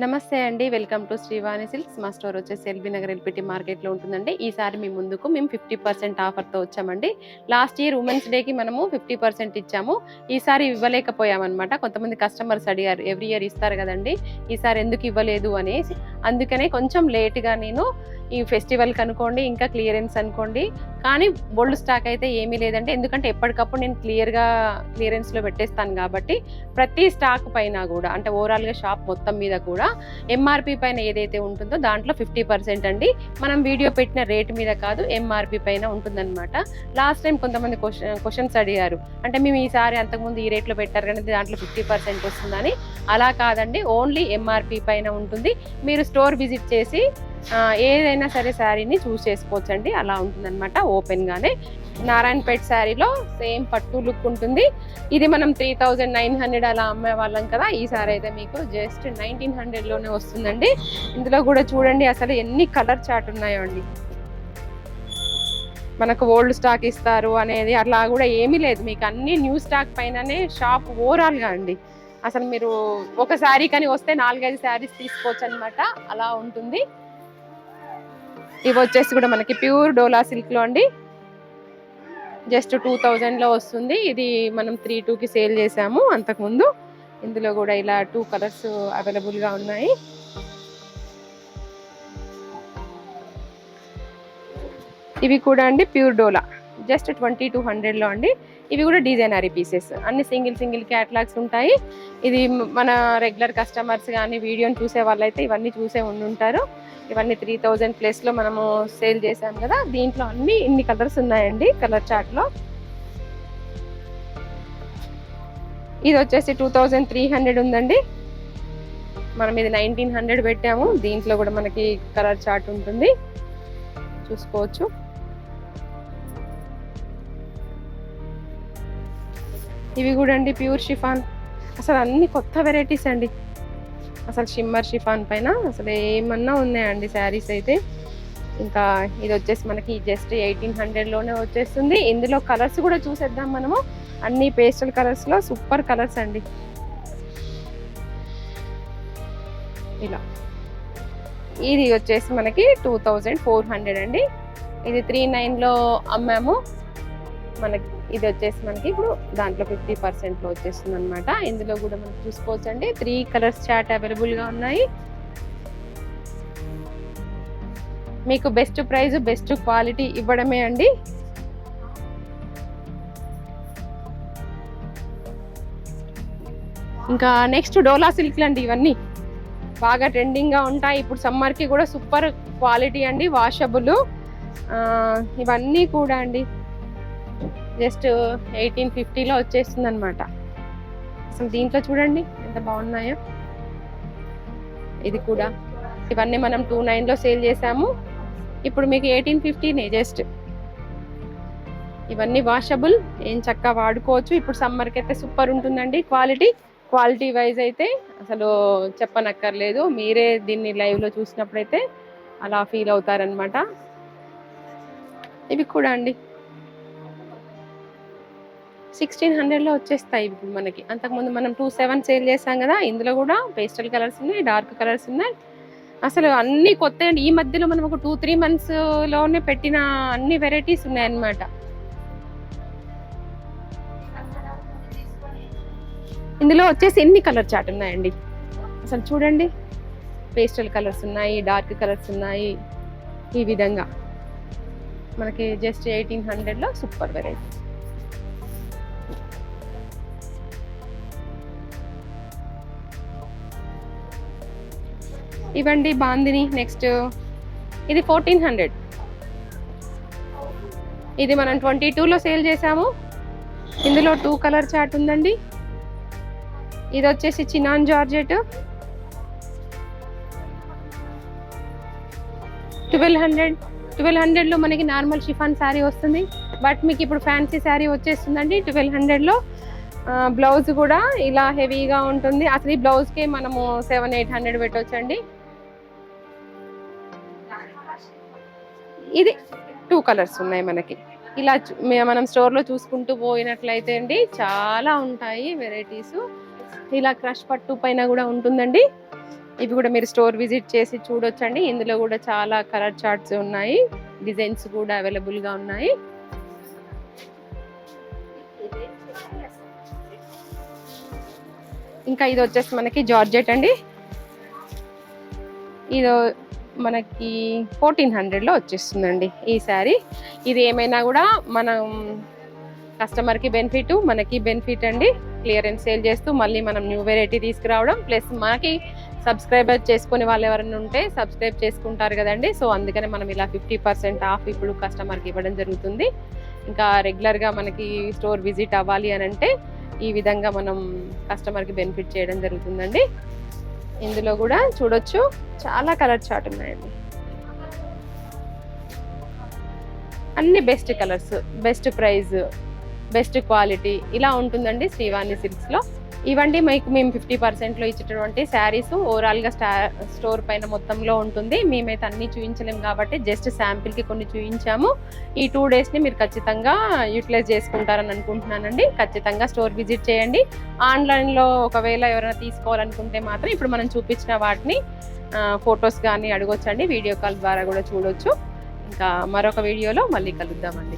నమస్తే అండి. Welcome to Srivani silks. మా స్టోర్ వచ్చేసి ఎల్బీ నగర్ ఎల్పిటి మార్కెట్లో ఉంటుందండి. ఈసారి మీ ముందుకు మేము 50% ఆఫర్తో వచ్చామండి. లాస్ట్ ఇయర్ ఉమెన్స్ డేకి మనము 50% ఇచ్చాము. ఈసారి ఇవ్వలేకపోయామన్నమాట. కొంతమంది కస్టమర్స్ అడిగారు, ఎవ్రీ ఇయర్ ఇస్తారు కదండి, ఈసారి ఎందుకు ఇవ్వలేదు అనేసి. అందుకనే కొంచెం లేట్గా నేను ఈ ఫెస్టివల్కి అనుకోండి, ఇంకా క్లియరెన్స్ అనుకోండి, కానీ బోల్డ్ స్టాక్ అయితే ఏమీ లేదండి. ఎందుకంటే ఎప్పటికప్పుడు నేను క్లియరెన్స్లో పెట్టేస్తాను కాబట్టి ప్రతి స్టాక్ పైన కూడా, అంటే ఓవరాల్గా షాప్ మొత్తం మీద కూడా ఎంఆర్పి పైన ఏదైతే ఉంటుందో దాంట్లో 50% అండి. మనం వీడియో పెట్టిన రేట్ మీద కాదు, ఎంఆర్పి పైన ఉంటుందన్నమాట. లాస్ట్ టైం కొంతమంది క్వశ్చన్స్ అడిగారు, అంటే మేము ఈసారి అంతకుముందు ఈ రేట్లో పెట్టారు కానీ దాంట్లో 50% వస్తుందని. అలా కాదండి, ఓన్లీ ఎంఆర్పి పైన ఉంటుంది. మీరు స్టోర్ విజిట్ చేసి ఏదైనా సరే శారీని చూస్ చేసుకోవచ్చండి. అలా ఉంటుందన్నమాట ఓపెన్గానే. నారాయణపేట్ శారీలో సేమ్ పట్టు లుక్ ఉంటుంది. ఇది మనం 3900 అలా అమ్మే వాళ్ళం కదా, ఈసారి అయితే మీకు జస్ట్ 1900లోనే వస్తుందండి. ఇందులో కూడా చూడండి అసలు ఎన్ని కలర్ చార్ట్ ఉన్నాయో అండి. మనకు ఓల్డ్ స్టాక్ ఇస్తారు అనేది అట్లా కూడా ఏమీ లేదు, మీకు అన్ని న్యూ స్టాక్ పైననే షాప్ ఓవరాల్గా అండి. అసలు మీరు ఒక శారీ కానీ వస్తే 4-5 శారీస్ తీసుకోవచ్చు అనమాట, అలా ఉంటుంది. ఇవి వచ్చేసి కూడా మనకి ప్యూర్ డోలా సిల్క్లో అండి, జస్ట్ 2000లో వస్తుంది. ఇది మనం 32కి సేల్ చేసాము అంతకుముందు. ఇందులో కూడా ఇలా 2 కలర్స్ అవైలబుల్గా ఉన్నాయి. ఇవి కూడా అండి ప్యూర్ డోలా, జస్ట్ 2200లో అండి. ఇవి కూడా డిజైనరీ పీసెస్, అన్ని సింగిల్ క్యాటలాగ్స్ ఉంటాయి. ఇది మన రెగ్యులర్ కస్టమర్స్ కానీ వీడియోని చూసే వాళ్ళైతే ఇవన్నీ చూసే ఉండుంటారు. ఇవన్నీ 3000+లో మనము సేల్ చేసాం కదా. దీంట్లో అన్ని ఇన్ని కలర్స్ ఉన్నాయండి కలర్ చార్ట్లో. ఇది వచ్చేసి 2300 ఉందండి. మనం ఇది 1900 పెట్టాము. దీంట్లో కూడా మనకి కలర్ చార్ట్ ఉంటుంది, చూసుకోవచ్చు. ఇవి కూడా అండి ప్యూర్ షిఫాన్, అసలు అన్ని కొత్త వెరైటీస్ అండి. అసలు షిమ్మర్ షిఫాన్ పైన అసలు ఏమన్నా ఉన్నాయండి శారీస్ అయితే. ఇంకా ఇది వచ్చేసి మనకి జస్ట్ 1800లోనే వచ్చేస్తుంది. ఇందులో కలర్స్ కూడా చూసేద్దాం మనము. అన్ని పేస్టల్ కలర్స్లో సూపర్ కలర్స్ అండి. ఇలా ఇది వచ్చేసి మనకి 2400 అండి. ఇది 39లో అమ్మాము. మనకి ఇది వచ్చేసి మనకి ఇప్పుడు దాంట్లో 50%లో వచ్చేస్తుంది అనమాట. ఇందులో కూడా మనం చూసుకోవచ్చు అండి, 3 కలర్స్ చార్ట్ అవైలబుల్గా ఉన్నాయి. మీకు బెస్ట్ ప్రైస్ బెస్ట్ క్వాలిటీ ఇవ్వడమే అండి. ఇంకా నెక్స్ట్ డోలా సిల్క్లు అండి. ఇవన్నీ బాగా ట్రెండింగ్గా ఉంటాయి ఇప్పుడు సమ్మర్కి కూడా. సూపర్ క్వాలిటీ అండి, వాషబుల్. ఇవన్నీ కూడా అండి జస్ట్ 1850లో వచ్చేస్తుంది అనమాట. అసలు దీంట్లో చూడండి ఎంత బాగున్నాయో. ఇది కూడా ఇవన్నీ మనం 29లో సేల్ చేసాము, ఇప్పుడు మీకు 1850నే జస్ట్. ఇవన్నీ వాషబుల్, ఏం చక్కగా వాడుకోవచ్చు. ఇప్పుడు సమ్మర్కి అయితే సూపర్ ఉంటుందండి. క్వాలిటీ వైజ్ అయితే అసలు చెప్పనక్కర్లేదు. మీరే దీన్ని లైవ్లో చూసినప్పుడైతే అలా ఫీల్ అవుతారనమాట. ఇవి కూడా అండి 1600లో వచ్చేస్తాయి ఇప్పుడు మనకి. అంతకుముందు మనం 27 సేల్ చేసాం కదా, ఇందులో కూడా పేస్టల్ కలర్స్ ఉన్నాయి, డార్క్ కలర్స్ ఉన్నాయి. అసలు అన్ని కొత్త అండి. ఈ మధ్యలో మనం ఒక 2-3 మంత్స్లోనే పెట్టిన అన్ని వెరైటీస్ ఉన్నాయన్నమాట. ఇందులో వచ్చేసి ఎన్ని కలర్ చార్ట్ ఉన్నాయండి. అసలు చూడండి, పేస్టల్ కలర్స్ ఉన్నాయి, డార్క్ కలర్స్ ఉన్నాయి. ఈ విధంగా మనకి జస్ట్ 1800లో సూపర్ వెరైటీ. ఇవ్వండి బాందిని. నెక్స్ట్ ఇది 1400. ఇది మనం 22లో సేల్ చేసాము. ఇందులో 2 కలర్ చార్ట్ ఉందండి. ఇది వచ్చేసి చినాన్ జార్జెట్ 1200లో మనకి నార్మల్ షిఫాన్ శారీ వస్తుంది. బట్ మీకు ఇప్పుడు ఫ్యాన్సీ శారీ వచ్చేస్తుందండి 1200లో. బ్లౌజ్ కూడా ఇలా హెవీగా ఉంటుంది. అసలు ఈ బ్లౌజ్కే మనము 700-800 పెట్టవచ్చండి. ఇది 2 కలర్స్ ఉన్నాయి మనకి. ఇలా మనం స్టోర్లో చూసుకుంటూ పోయినట్లయితే అండి చాలా ఉంటాయి వెరైటీస్. ఇలా క్రష్ పట్టు పైన కూడా ఉంటుందండి. ఇవి కూడా మీరు స్టోర్ విజిట్ చేసి చూడొచ్చండి. ఇందులో కూడా చాలా కలర్ చార్ట్స్ ఉన్నాయి, డిజైన్స్ కూడా అవైలబుల్ గా ఉన్నాయి. ఇంకా ఇది వచ్చేసి మనకి జార్జెట్ అండి. ఇది మనకి 1400లో వచ్చేస్తుందండి ఈ శారీ. ఇది ఏమైనా కూడా మనం కస్టమర్కి బెనిఫిట్, మనకి బెనిఫిట్ అండి. క్లియరెన్స్ సేల్ చేస్తూ మళ్ళీ మనం న్యూ వెరైటీ తీసుకురావడం, ప్లస్ మనకి సబ్స్క్రైబర్ చేసుకునే వాళ్ళు ఎవరైనా ఉంటే సబ్స్క్రైబ్ చేసుకుంటారు కదండి. సో అందుకని మనం ఇలా 50% ఆఫ్ ఇప్పుడు కస్టమర్కి ఇవ్వడం జరుగుతుంది. ఇంకా రెగ్యులర్గా మనకి స్టోర్ విజిట్ అవ్వాలి అని అంటే ఈ విధంగా మనం కస్టమర్కి బెనిఫిట్ చేయడం జరుగుతుందండి. ఇందులో కూడా చూడొచ్చు చాలా కలర్ చార్ట్ ఉన్నాయండి. అన్ని best colours, best price, best quality ఇలా ఉంటుందండి శ్రీవాణి సిల్క్స్లో. ఇవండి మీకు మేము 50%లో ఇచ్చేటటువంటి శారీస్. ఓవరాల్గా స్టోర్ పైన మొత్తంలో ఉంటుంది. మేమైతే అన్ని చూపించలేము కాబట్టి జస్ట్ శాంపిల్కి కొన్ని చూపించాము. ఈ 2 డేస్ని మీరు ఖచ్చితంగా యూటిలైజ్ చేసుకుంటారని అనుకుంటున్నానండి. ఖచ్చితంగా స్టోర్ విజిట్ చేయండి. ఆన్లైన్లో ఒకవేళ ఎవరైనా తీసుకోవాలనుకుంటే మాత్రం ఇప్పుడు మనం చూపించిన వాటిని ఫొటోస్ కానీ అడగొచ్చండి. వీడియో కాల్ ద్వారా కూడా చూడొచ్చు. ఇంకా మరొక వీడియోలో మళ్ళీ కలుద్దామండి.